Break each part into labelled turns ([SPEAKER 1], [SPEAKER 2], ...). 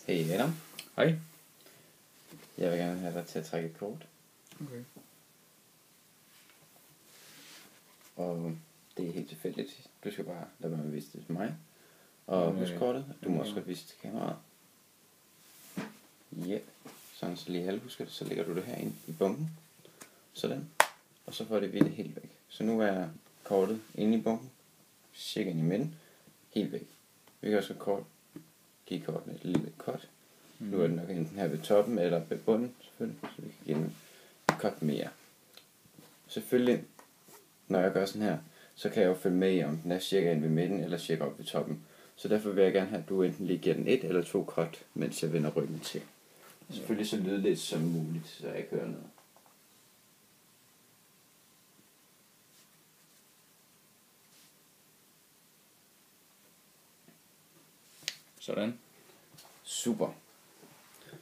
[SPEAKER 1] Hey Adam,
[SPEAKER 2] Hej.
[SPEAKER 1] jeg vil gerne have dig til at trække et kort.
[SPEAKER 2] Okay.
[SPEAKER 1] Og det er helt tilfældigt. Du skal bare lade mig vise det til mig. Og husk kortet. Du må også godt vise det til kameraet. Ja, sådan så lige halv husker det. Så lægger du det herinde i bunken. Sådan. Og så får det vi det helt væk. Så nu er kortet inde i bunken. Cirka ind i midten. Helt væk. Vi kan også give kortene et lille cut. Nu er det nok enten her ved toppen eller ved bunden, selvfølgelig, så vi kan give den et cut mere. Selvfølgelig, når jeg gør sådan her, så kan jeg jo følge med i, om den er cirka ind ved midten eller cirka op ved toppen. Så derfor vil jeg gerne have, at du enten lige giver den et eller to cut, mens jeg vender ryggen til. Selvfølgelig så lydligt som muligt, så jeg ikke hører noget.
[SPEAKER 2] Sådan.
[SPEAKER 1] Super.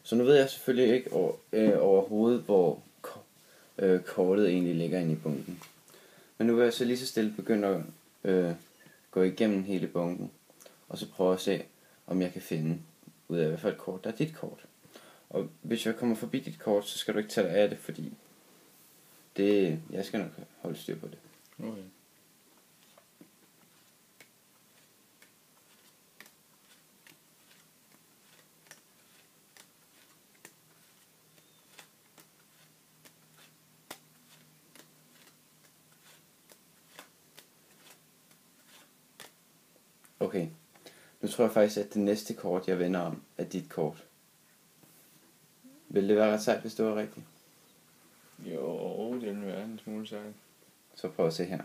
[SPEAKER 1] Så nu ved jeg selvfølgelig ikke overhovedet, hvor kortet egentlig ligger inde i bunken. Men nu vil jeg så lige så stille begynde at gå igennem hele bunken. Og så prøve at se, om jeg kan finde ud af, hvad for et kort, der er dit kort. Og hvis jeg kommer forbi dit kort, så skal du ikke tage dig af det, fordi jeg skal nok holde styr på det.
[SPEAKER 2] Okay.
[SPEAKER 1] Okay, nu tror jeg faktisk, at det næste kort, jeg vender om, er dit kort. Vil det være ret sejt, hvis det var rigtigt?
[SPEAKER 2] Jo, det vil være en smule sejt.
[SPEAKER 1] Så prøv at se her.